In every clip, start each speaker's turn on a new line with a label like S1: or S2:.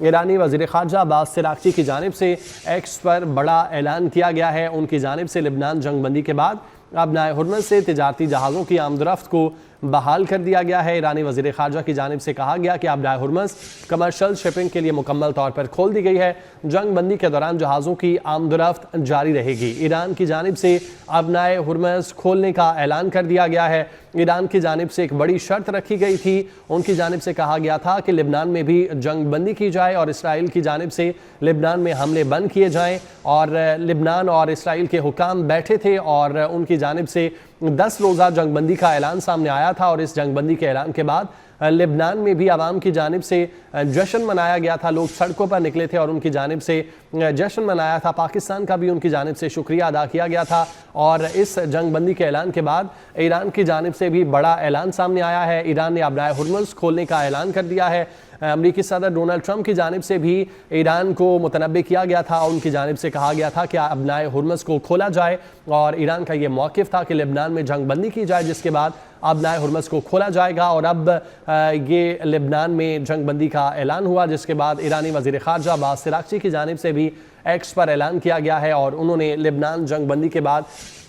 S1: ایرانی وزیر خارجہ عباس سراغچی کی جانب سے ایکس پر بڑا اعلان کیا گیا ہے۔ ان کی جانب سے لبنان جنگ بندی کے بعد ابنائے ہرمز سے تجارتی جہازوں کی آمد و رفت کو بحال کر دیا گیا ہے۔ ایرانی وزیر خارجہ کی جانب سے کہا گیا کہ ابنائے ہرمز کمرشل شپنگ کے لیے مکمل طور پر کھول دی گئی ہے۔ جنگ بندی کے دوران جہازوں کی آمد و رفت جاری رہے گی۔ ایران کی جانب سے ابنائے ہرمز کھولنے کا اعلان کر دیا گیا ہے۔ ایران کی جانب سے ایک بڑی شرط رکھی گئی تھی۔ ان کی جانب سے کہا گیا تھا کہ لبنان میں بھی جنگ بندی کی جائے اور اسرائیل کی جانب سے لبنان میں حملے بند کیے جائیں، اور لبنان اور اسرائیل کے حکام بیٹھے تھے اور ان کی جانب سے 10 روزہ جنگ بندی کا اعلان سامنے آیا تھا، اور اس جنگ بندی کے اعلان کے بعد لبنان میں بھی عوام کی جانب سے جشن منایا گیا تھا۔ لوگ سڑکوں پر نکلے تھے اور ان کی جانب سے جشن منایا تھا۔ پاکستان کا بھی ان کی جانب سے شکریہ ادا کیا گیا تھا، اور اس جنگ بندی کے اعلان کے بعد ایران کی جانب سے بھی بڑا اعلان سامنے آیا ہے۔ ایران نے ابنائے ہرمز کھولنے کا اعلان کر دیا ہے۔ امریکی صدر ڈونلڈ ٹرمپ کی جانب سے بھی ایران کو متنبہ کیا گیا تھا، ان کی جانب سے کہا گیا تھا کہ ابنائے ہرمز کو کھولا جائے، اور ایران کا یہ موقف تھا کہ لبنان میں جنگ بندی کی جائے، جس کے بعد ابنائے ہرمز کو کھولا جائے گا۔ اور اب یہ لبنان میں جنگ بندی کا اعلان ہوا، جس کے بعد ایرانی وزیر خارجہ عباس سراغچی کی جانب سے بھی ایکس پر اعلان کیا گیا ہے، اور انہوں نے لبنان جنگ بندی کے بعد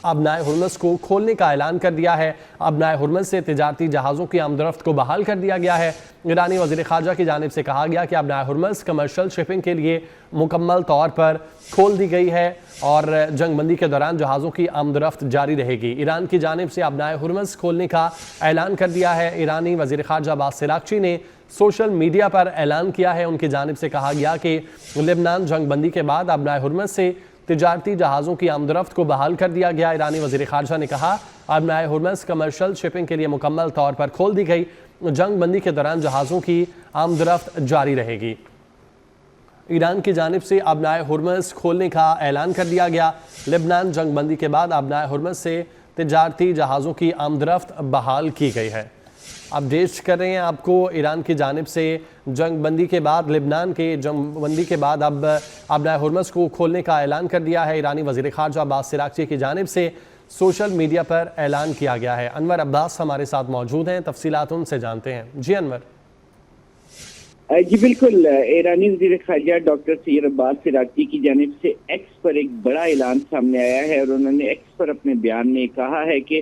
S1: ابنائے ہرمز کو کھولنے کا اعلان کر دیا ہے۔ ابنائے ہرمز سے تجارتی جہازوں کی آمد و رفت کو بحال کر دیا گیا ہے۔ ایرانی وزیر خارجہ کی جانب سے کہا گیا کہ ابنائے ہرمز کمرشل شپنگ کے لیے مکمل طور پر کھول دی گئی ہے، اور جنگ بندی کے دوران جہازوں کی آمد و رفت جاری رہے گی۔ ایران کی جانب سے ابنائے ہرمز کھولنے کا اعلان کر دیا ہے۔ ایرانی وزیر خارجہ عباس سراغچی نے سوشل میڈیا پر اعلان کیا ہے۔ ان کی جانب سے کہا گیا کہ لبنان جنگ بندی کے بعد ابنائے ہرمز سے تجارتی جہازوں کی آمد و رفت کو بحال کر دیا گیا۔ ایرانی وزیر خارجہ نے کہا ابنائے ہرمز کمرشل شپنگ کے لیے مکمل طور پر کھول دی گئی، جنگ بندی کے دوران جہازوں کی آمد و رفت جاری رہے گی۔ ایران کی جانب سے ابنائے ہرمز کھولنے کا اعلان کر دیا گیا۔ لبنان جنگ بندی کے بعد ابنائے ہرمز سے تجارتی جہازوں کی آمد و رفت بحال کی گئی ہے۔ اپڈیٹ کر رہے ہیں آپ کو ایران کی جانب سے جنگ بندی کے بعد، لبنان کے جنگ بندی کے بعد اب ابنائے ہرمز کو کھولنے کا اعلان کر دیا ہے۔ ایرانی وزیر خارجہ عباس سراغچی کی جانب سے سوشل میڈیا پر اعلان کیا گیا ہے۔ انور عباس ہمارے ساتھ موجود ہیں، تفصیلات ان سے جانتے ہیں۔ جی انور۔
S2: جی بالکل، ایرانی وزیر خارجہ ڈاکٹر سید عباس سراغچی کی جانب سے ایکس پر ایک بڑا اعلان سامنے آیا ہے، اور انہوں نے ایکس پر اپنے بیان میں کہا ہے کہ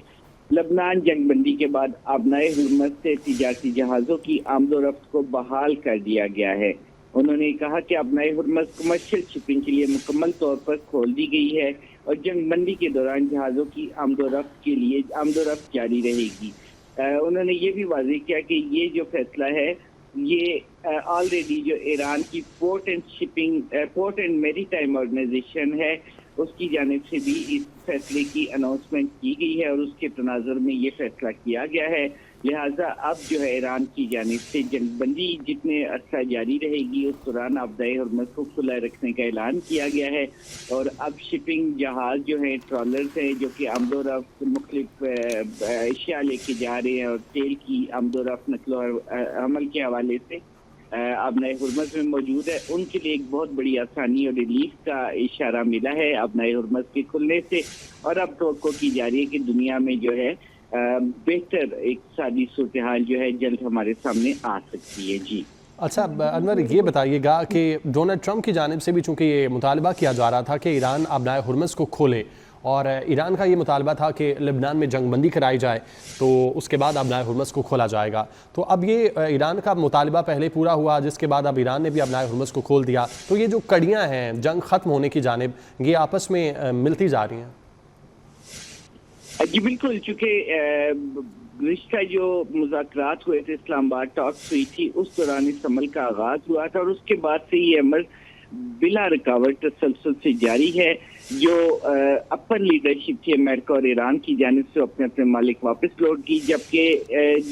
S2: لبنان جنگ بندی کے بعد ابنائے ہرمز سے تجارتی جہازوں کی آمد و رفت کو بحال کر دیا گیا ہے۔ انہوں نے کہا کہ ابنائے ہرمز کمرشل شپنگ کے لیے مکمل طور پر کھول دی گئی ہے، اور جنگ بندی کے دوران جہازوں کی آمد و رفت کے لیے آمد و رفت جاری رہے گی۔ انہوں نے یہ بھی واضح کیا کہ یہ جو فیصلہ ہے یہ آلریڈی جو ایران کی پورٹ اینڈ میری ٹائم آرگنائزیشن ہے اس کی جانب سے بھی اس فیصلے کی اناؤنسمنٹ کی گئی ہے، اور اس کے تناظر میں یہ فیصلہ کیا گیا ہے۔ لہٰذا اب جو ہے ایران کی جانب سے جنگ بندی جتنے عرصہ جاری رہے گی اس دوران ابنائے ہرمز کو کھلا رکھنے کا اعلان کیا گیا ہے، اور اب شپنگ جہاز جو ہیں ٹرالرز ہیں جو کہ آمد و رفت مختلف اشیاء لے کے جا رہے ہیں، اور تیل کی آمد و رفت نقل و حمل کے حوالے سے ابنائے ہرمز میں موجود ہے، ان کے لیے ایک بہت بڑی آسانی اور ریلیف کا اشارہ ملا ہے ابنائے ہرمز کے کھلنے سے، اور اب توقع کی جا رہی ہے کہ دنیا میں جو ہے بہتر اقتصادی صورتحال جو ہے جلد ہمارے سامنے آ سکتی ہے۔ جی
S1: اچھا انور، یہ بتائیے گا کہ ڈونلڈ ٹرمپ کی جانب سے بھی چونکہ یہ مطالبہ کیا جا رہا تھا کہ ایران ابنائے ہرمز کو کھولے، اور ایران کا یہ مطالبہ تھا کہ لبنان میں جنگ بندی کرائی جائے تو اس کے بعد ابنائے ہرمز کو کھولا جائے گا، تو اب یہ ایران کا مطالبہ پہلے پورا ہوا، جس کے بعد اب ایران نے بھی ابنائے ہرمز کو کھول دیا، تو یہ جو کڑیاں ہیں جنگ ختم ہونے کی جانب یہ آپس میں ملتی جا رہی ہیں۔
S2: جی بالکل، چونکہ گزشتہ جو مذاکرات ہوئے تھے، اسلام آباد ٹاکس ہوئی تھی، اس دوران اس عمل کا آغاز ہوا تھا، اور اس کے بعد سے یہ عمل بلا رکاوٹ تسلسل سے جاری ہے۔ جو اپر لیڈرشپ تھی امریکہ اور ایران کی جانب سے اپنے اپنے مالک واپس لوٹ کی، جبکہ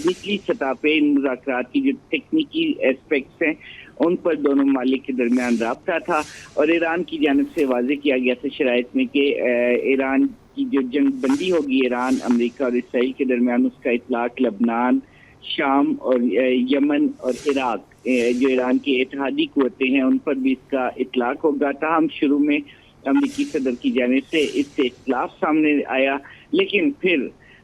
S2: نچلی سطح پہ ان مذاکرات کی جو تکنیکی ایسپیکٹس ہیں ان پر دونوں ممالک کے درمیان رابطہ تھا، اور ایران کی جانب سے واضح کیا گیا تھا شرائط میں کہ ایران کی جو جنگ بندی ہوگی ایران، امریکہ اور اسرائیل کے درمیان، اس کا اطلاق لبنان، شام اور یمن اور عراق جو ایران کی اتحادی قوتیں ہیں ان پر بھی اس کا اطلاق ہوگا۔ تاہم شروع میں امریکی صدر کی جانب سے اس سے اختلاف سامنے آیا، لیکن پھر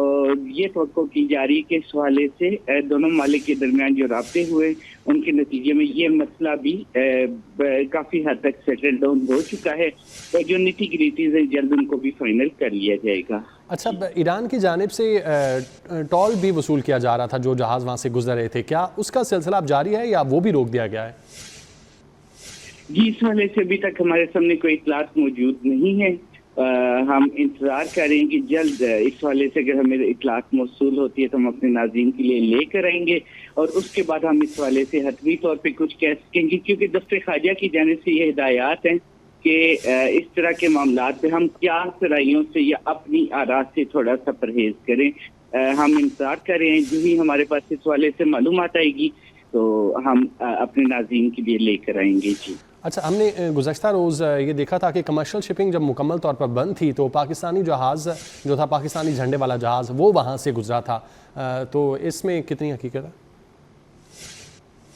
S2: اور یہ توقع کی جا رہی ہے کہ اس حوالے سے دونوں ممالک کے درمیان جو رابطے ہوئے ان کے نتیجے میں یہ مسئلہ بھی کافی حد تک سیٹل ڈاؤن ہو چکا ہے اور جو نیٹی گریٹیز ہیں جلد ان کو بھی فائنل کر لیا جائے گا۔
S1: اچھا، ایران کی جانب سے ٹول بھی وصول کیا جا رہا تھا جو جہاز وہاں سے گزر رہے تھے، کیا اس کا سلسلہ اب جاری ہے یا وہ بھی روک دیا گیا ہے؟
S2: جی، اس حوالے سے ابھی تک ہمارے سامنے کوئی اطلاعات موجود نہیں ہے۔ ہم انتظار کر رہے ہیں کہ جلد اس حوالے سے اگر ہمیں اطلاعات موصول ہوتی ہے تو ہم اپنے ناظرین کے لیے لے کر آئیں گے اور اس کے بعد ہم اس حوالے سے حتمی طور پہ کچھ کہہ سکیں گے، کیونکہ دفتر خارجہ کی جانب سے یہ ہدایات ہیں کہ اس طرح کے معاملات پہ ہم کیا سرائیوں سے یا اپنی آراء سے تھوڑا سا پرہیز کریں۔ ہم انتظار کر رہے ہیں، جو ہی ہمارے پاس اس حوالے سے معلومات آئے گی تو ہم اپنے ناظرین کے لیے لے کر آئیں گے۔ جی
S1: اچھا، ہم نے گزشتہ روز یہ دیکھا تھا کہ کمرشل شپنگ جب مکمل طور پر بند تھی تو پاکستانی جہاز جو تھا، پاکستانی جھنڈے والا جہاز، وہ وہاں سے گزرا تھا، تو اس میں کتنی حقیقت ہے؟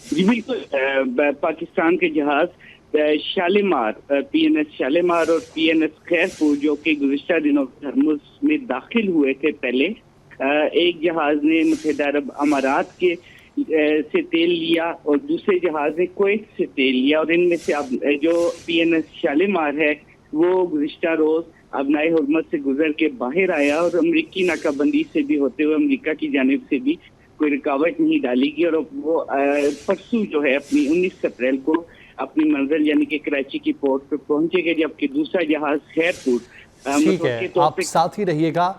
S2: جی بالکل، پاکستان کے جہاز شالیمار، پی این ایس شالیمار اور پی این ایس خیرپور جو کہ گزشتہ دنوں ہرمز میں داخل ہوئے تھے، پہلے ایک جہاز نے متحدہ عرب امارات کے سے تیل لیا اور دوسرے جہاز نے کویت سے تیل لیا، اور ان میں سے اب جو پی این ایس شالیمار ہے وہ گزشتہ روز ابنائے حرمت سے گزر کے باہر آیا اور امریکی ناکہ بندی سے بھی ہوتے ہوئے امریکہ کی جانب سے بھی کوئی رکاوٹ نہیں ڈالی گئی، اور وہ پرسوں جو ہے اپنی 19 اپریل کو اپنی منزل یعنی کہ کراچی کی پورٹ پہ پہنچے گے، جبکہ دوسرا جہاز خیرپور
S1: ٹھیک ہے، آپ ساتھ ہی رہیے گا۔